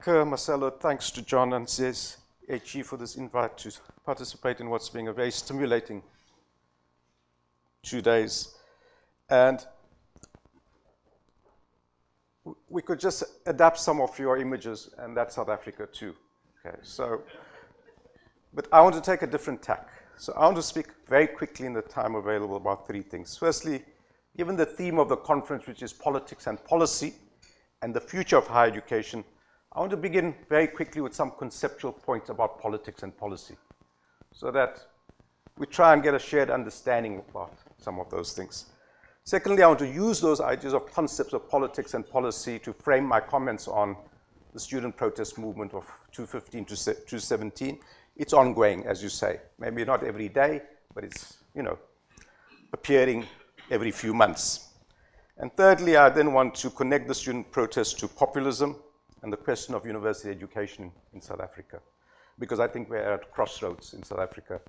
Marcelo, thanks to John and CSHE for this invite to participate in what's been a very stimulating 2 days. And we could just adapt some of your images, and that's South Africa too. Okay, so, but I want to take a different tack. So I want to speak very quickly in the time available about 3 things. Firstly, given the theme of the conference, which is politics and policy and the future of higher education, I want to begin very quickly with some conceptual points about politics and policy so that we try and get a shared understanding about some of those things. Secondly, I want to use those ideas of concepts of politics and policy to frame my comments on the student protest movement of 2015 to 2017. It's ongoing, as you say. Maybe not every day, but it's, appearing every few months. And thirdly, I then want to connect the student protest to populism and the question of university education in South Africa. Because I think we're at crossroads in South Africa,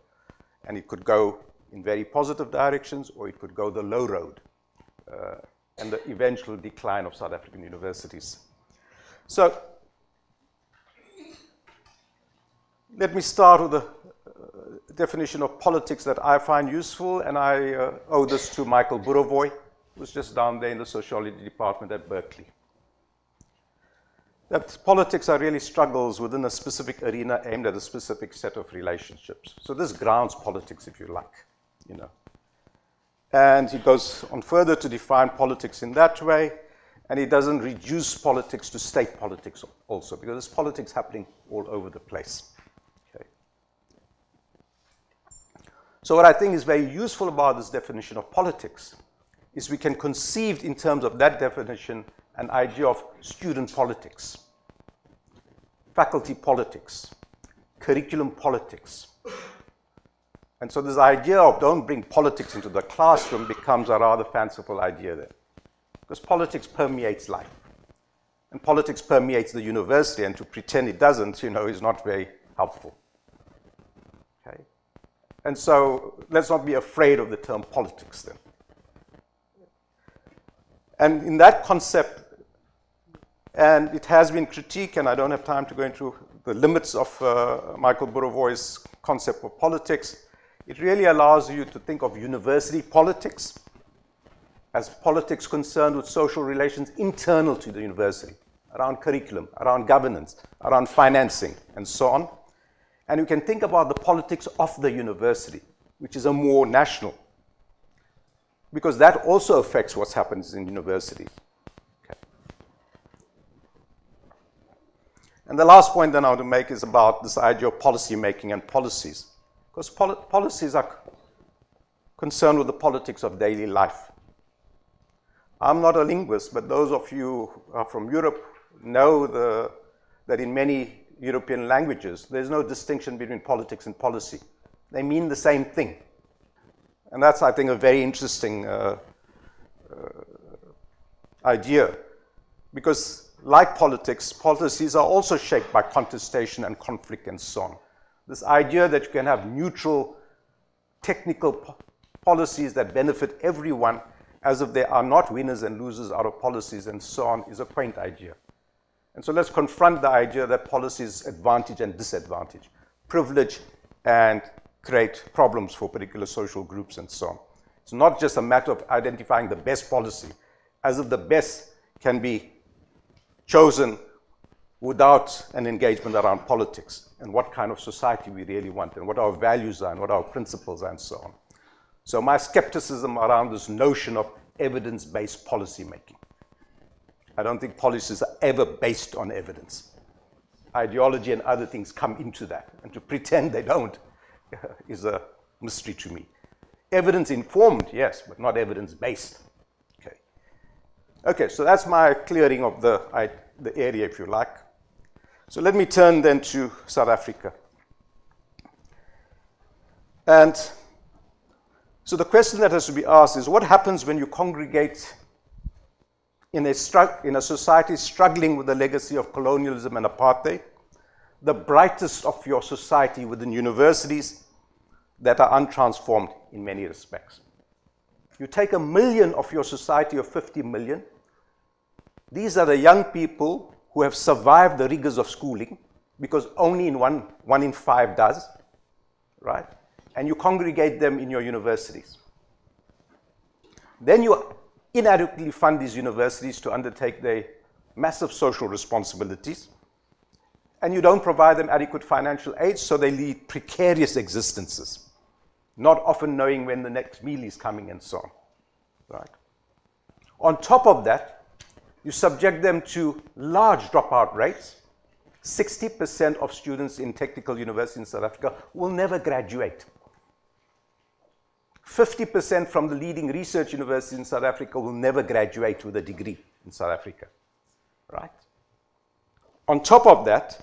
and it could go in very positive directions, or it could go the low road, and the eventual decline of South African universities. So, let me start with the definition of politics that I find useful, and I owe this to Michael Burawoy, who's just down there in the sociology department at Berkeley. That politics are really struggles within a specific arena aimed at a specific set of relationships. So this grounds politics, if you like, And he goes on further to define politics in that way, and he doesn't reduce politics to state politics also, because there's politics happening all over the place. Okay. So what I think is very useful about this definition of politics is we can conceive in terms of that definition an idea of student politics, faculty politics, curriculum politics. And so this idea of don't bring politics into the classroom becomes a rather fanciful idea there. Because politics permeates life. And politics permeates the university, and to pretend it doesn't, is not very helpful. Okay? And so let's not be afraid of the term politics then. And in that concept, and it has been critiqued, and I don't have time to go into the limits of Michael Burawoy's concept of politics. It really allows you to think of university politics as politics concerned with social relations internal to the university, around curriculum, around governance, around financing, and so on. And you can think about the politics of the university, which is a more national, because that also affects what happens in universities. And the last point then I want to make is about this idea of policy making and policies. Because policies are concerned with the politics of daily life. I'm not a linguist, but those of you who are from Europe know that in many European languages, there's no distinction between politics and policy. They mean the same thing. And that's, I think, a very interesting idea. Because like politics, policies are also shaped by contestation and conflict and so on. This idea that you can have neutral, technical policies that benefit everyone as if there are not winners and losers out of policies and so on is a quaint idea. And so let's confront the idea that policies advantage and disadvantage, privilege and create problems for particular social groups and so on. It's not just a matter of identifying the best policy, as if the best can be chosen without an engagement around politics and what kind of society we really want and what our values are and what our principles are and so on. So my skepticism around this notion of evidence-based policy making. I don't think policies are ever based on evidence. Ideology and other things come into that, and to pretend they don't is a mystery to me. Evidence-informed, yes, but not evidence-based. Okay, so that's my clearing of the area, if you like. So let me turn then to South Africa. And so the question that has to be asked is, what happens when you congregate in a society struggling with the legacy of colonialism and apartheid, the brightest of your society within universities that are untransformed in many respects? You take 1 million of your society of 50 million. These are the young people who have survived the rigors of schooling, because only one in 5 does, right? And you congregate them in your universities. Then you inadequately fund these universities to undertake their massive social responsibilities, and you don't provide them adequate financial aid, so they lead precarious existences, not often knowing when the next meal is coming and so on, right? On top of that, you subject them to large dropout rates. 60% of students in technical universities in South Africa will never graduate. 50% from the leading research universities in South Africa will never graduate with a degree in South Africa, right? On top of that,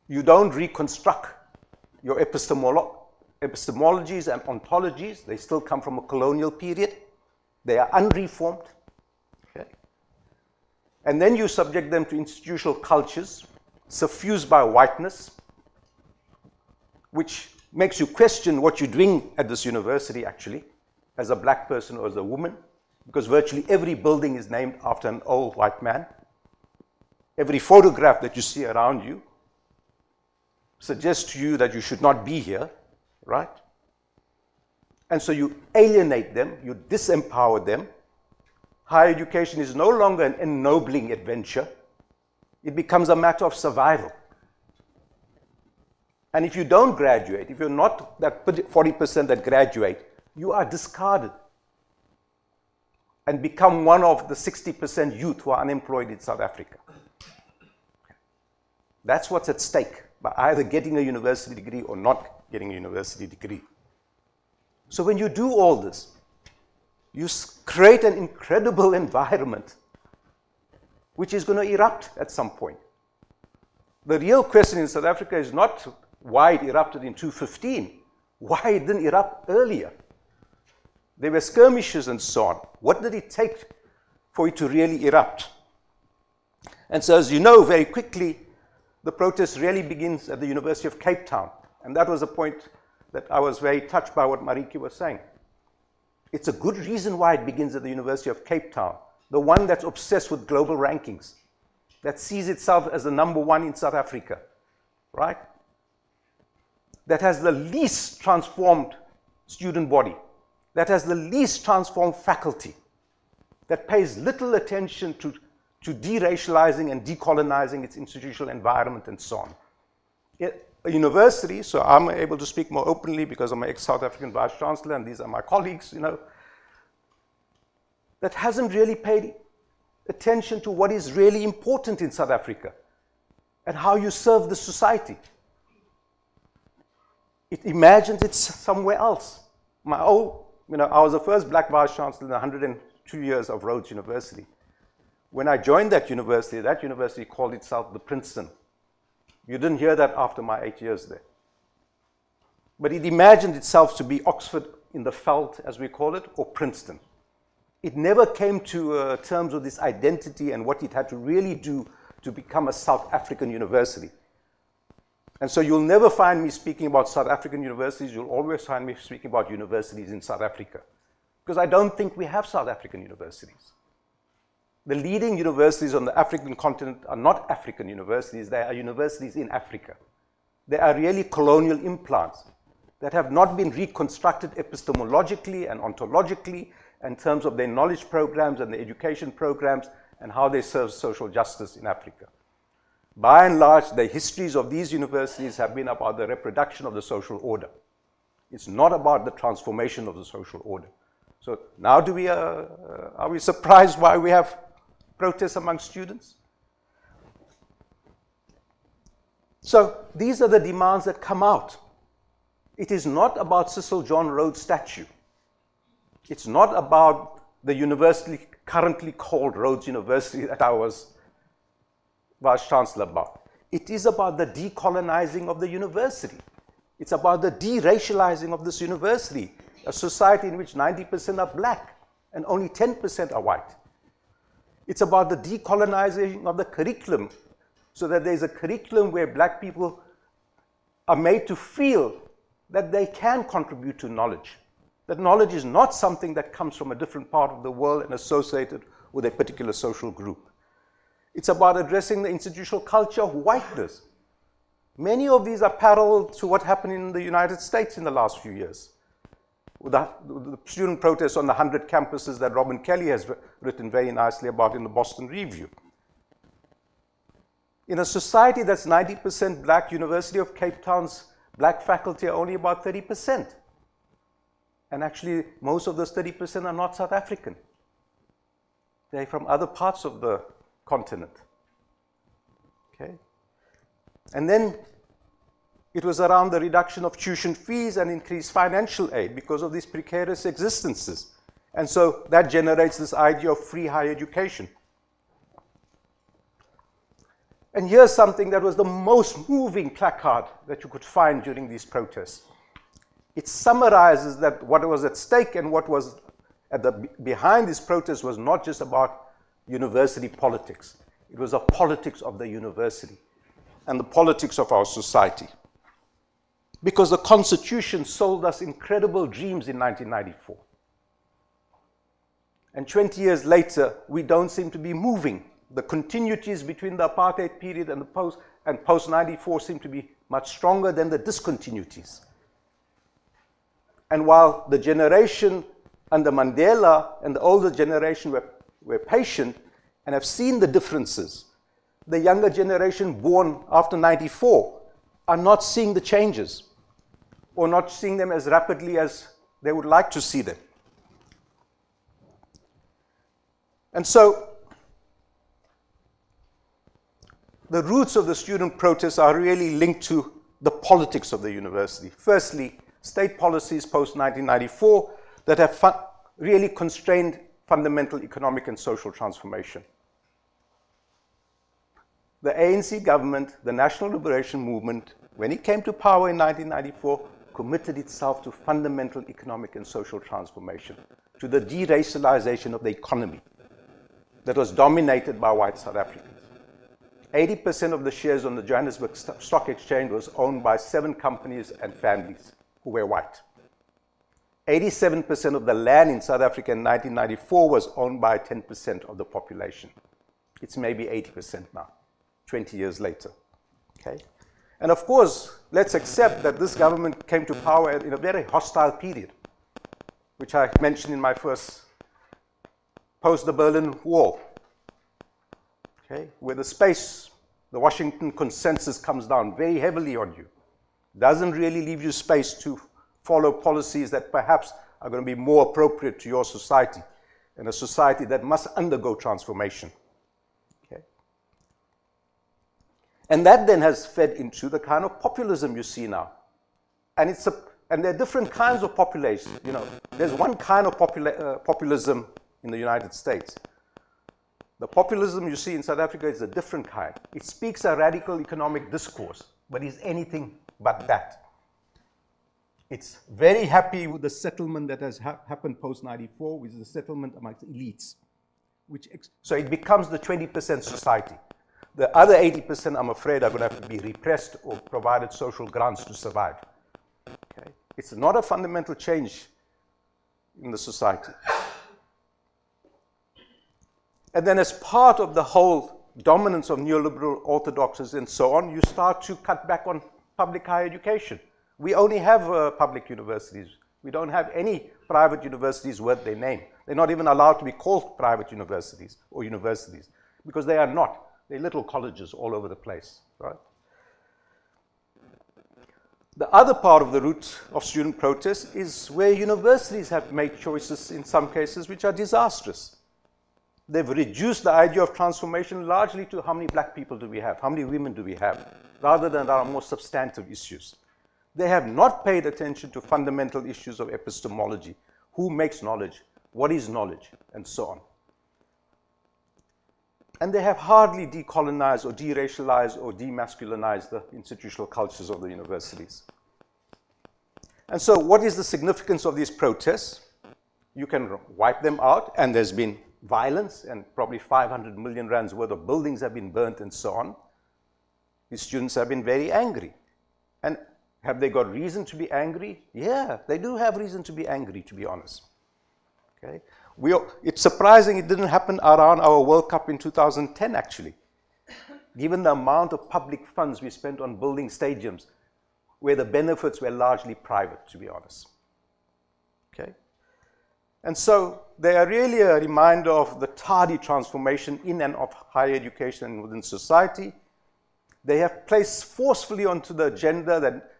you don't reconstruct your epistemologies and ontologies. They still come from a colonial period. They are unreformed. Okay? And then you subject them to institutional cultures suffused by whiteness, which makes you question what you're doing at this university, actually, as a black person or as a woman, because virtually every building is named after an old white man. Every photograph that you see around you suggests to you that you should not be here, right? And so you alienate them, you disempower them. Higher education is no longer an ennobling adventure. It becomes a matter of survival. And if you don't graduate, if you're not that 40% that graduate, you are discarded and become one of the 60% youth who are unemployed in South Africa. That's what's at stake by either getting a university degree or not getting a university degree. So when you do all this, you create an incredible environment which is going to erupt at some point. The real question in South Africa is not why it erupted in 2015, why it didn't erupt earlier. There were skirmishes and so on. What did it take for it to really erupt? And so, as you know, very quickly, the protest really begins at the University of Cape Town. And that was a point that I was very touched by what Mariki was saying. It's a good reason why it begins at the University of Cape Town, the one that's obsessed with global rankings, that sees itself as the #1 in South Africa, right? That has the least transformed student body, that has the least transformed faculty, that pays little attention to deracializing and decolonizing its institutional environment and so on. A university, so I'm able to speak more openly because I'm an ex-South African Vice-Chancellor and these are my colleagues, you know, that hasn't really paid attention to what is really important in South Africa and how you serve the society. It imagines it's somewhere else. I was the first black Vice-Chancellor in 102 years of Rhodes University. When I joined that university called itself the Princeton. You didn't hear that after my 8 years there. But it imagined itself to be Oxford in the Veld, as we call it, or Princeton. It never came to terms with this identity and what it had to really do to become a South African university. And so you'll never find me speaking about South African universities. You'll always find me speaking about universities in South Africa. Because I don't think we have South African universities. The leading universities on the African continent are not African universities. They are universities in Africa. They are really colonial implants that have not been reconstructed epistemologically and ontologically in terms of their knowledge programs and their education programs and how they serve social justice in Africa. By and large, the histories of these universities have been about the reproduction of the social order. It's not about the transformation of the social order. So now are we surprised why we have protests among students? So these are the demands that come out. It is not about Cecil John Rhodes' statue. It's not about the university currently called Rhodes University that I was Vice-Chancellor about. It is about the decolonizing of the university. It's about the deracializing of this university, a society in which 90% are black and only 10% are white. It's about the decolonizing of the curriculum so that there's a curriculum where black people are made to feel that they can contribute to knowledge, that knowledge is not something that comes from a different part of the world and associated with a particular social group. It's about addressing the institutional culture of whiteness. Many of these are parallel to what happened in the United States in the last few years. With the student protests on the 100 campuses that Robin Kelly has written very nicely about in the Boston Review. In a society that's 90% black, University of Cape Town's black faculty are only about 30%. And actually, most of those 30% are not South African. They're from other parts of the continent. Okay? And then it was around the reduction of tuition fees and increased financial aid because of these precarious existences. And so that generates this idea of free higher education. And here's something that was the most moving placard that you could find during these protests. It summarizes that what was at stake and what was behind these protests was not just about university politics. It was a politics of the university and the politics of our society. Because the Constitution sold us incredible dreams in 1994. And 20 years later, we don't seem to be moving. The continuities between the apartheid period and the post-94 seem to be much stronger than the discontinuities. And while the generation under Mandela and the older generation were patient and have seen the differences, the younger generation born after 94 are not seeing the changes or not seeing them as rapidly as they would like to see them. And so the roots of the student protests are really linked to the politics of the university. Firstly, state policies post-1994 that have really constrained fundamental economic and social transformation. The ANC government, the National Liberation Movement, when it came to power in 1994, committed itself to fundamental economic and social transformation, to the deracialization of the economy that was dominated by white South Africans. 80% of the shares on the Johannesburg Stock Exchange was owned by 7 companies and families who were white. 87% of the land in South Africa in 1994 was owned by 10% of the population. It's maybe 80% now, 20 years later. Okay? And of course, let's accept that this government came to power in a very hostile period, which I mentioned in my first, post the Berlin Wall. Okay? Where the Washington consensus comes down very heavily on you. Doesn't really leave you space to follow policies that perhaps are going to be more appropriate to your society, and a society that must undergo transformation. Okay? And that then has fed into the kind of populism you see now. And there are different kinds of population. You know, there's one kind of populism in the United States. The populism you see in South Africa is a different kind. It speaks a radical economic discourse, but is anything but that. It's very happy with the settlement that has happened post-94, which is the settlement amongst elites. So it becomes the 20% society. The other 80%, I'm afraid, are going to have to be repressed or provided social grants to survive. Okay? It's not a fundamental change in the society. And then as part of the whole dominance of neoliberal orthodoxies and so on, you start to cut back on public higher education. We only have public universities. We don't have any private universities worth their name. They're not even allowed to be called private universities or universities because they are not. They're little colleges all over the place, right? The other part of the root of student protest is where universities have made choices in some cases which are disastrous. They've reduced the idea of transformation largely to how many black people do we have, how many women do we have, rather than our more substantive issues. They have not paid attention to fundamental issues of epistemology. Who makes knowledge? What is knowledge? And so on. And they have hardly decolonized or deracialized or demasculinized the institutional cultures of the universities. And so what is the significance of these protests? You can wipe them out, and there's been violence, and probably 500 million rands worth of buildings have been burnt and so on. These students have been very angry. And have they got reason to be angry? Yeah, they do have reason to be angry, to be honest. Okay? It's surprising it didn't happen around our World Cup in 2010, actually. given the amount of public funds we spent on building stadiums, where the benefits were largely private, to be honest. Okay? And so they are really a reminder of the tardy transformation in and of higher education and within society. They have placed forcefully onto the agenda that,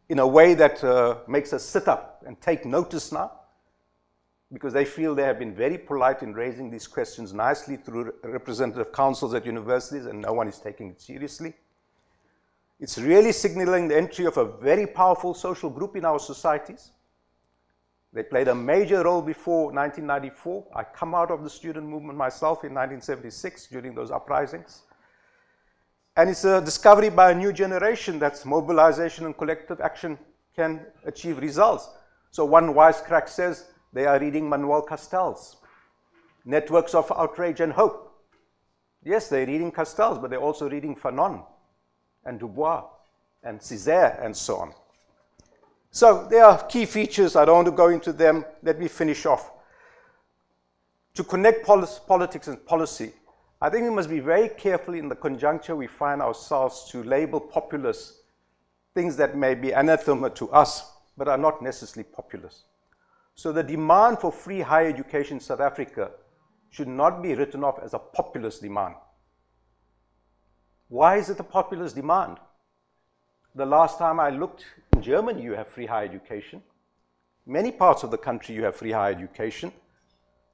in a way that makes us sit up and take notice now, because they feel they have been very polite in raising these questions nicely through representative councils at universities, and no one is taking it seriously. It's really signaling the entry of a very powerful social group in our societies. They played a major role before 1994. I come out of the student movement myself in 1976 during those uprisings. And it's a discovery by a new generation that mobilization and collective action can achieve results. So one wisecrack says they are reading Manuel Castells, Networks of Outrage and Hope. Yes, they're reading Castells, but they're also reading Fanon and Dubois and Césaire and so on. So there are key features. I don't want to go into them. Let me finish off. To connect politics and policy, I think we must be very careful in the conjuncture we find ourselves to label populist things that may be anathema to us, but are not necessarily populist. So the demand for free higher education in South Africa should not be written off as a populist demand. Why is it a populist demand? The last time I looked, in Germany you have free higher education. Many parts of the country you have free higher education.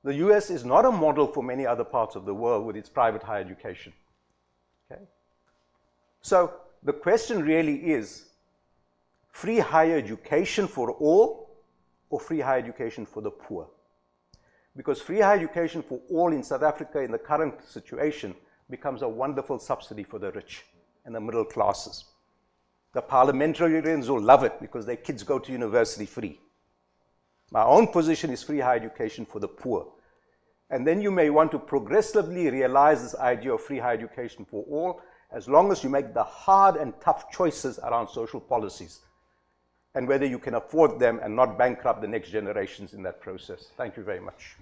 The US is not a model for many other parts of the world with its private higher education. Okay? So the question really is, free higher education for all or free higher education for the poor? Because free higher education for all in South Africa in the current situation becomes a wonderful subsidy for the rich and the middle classes. The parliamentarians will love it because their kids go to university free. My own position is free higher education for the poor. And then you may want to progressively realize this idea of free higher education for all, as long as you make the hard and tough choices around social policies and whether you can afford them and not bankrupt the next generations in that process. Thank you very much.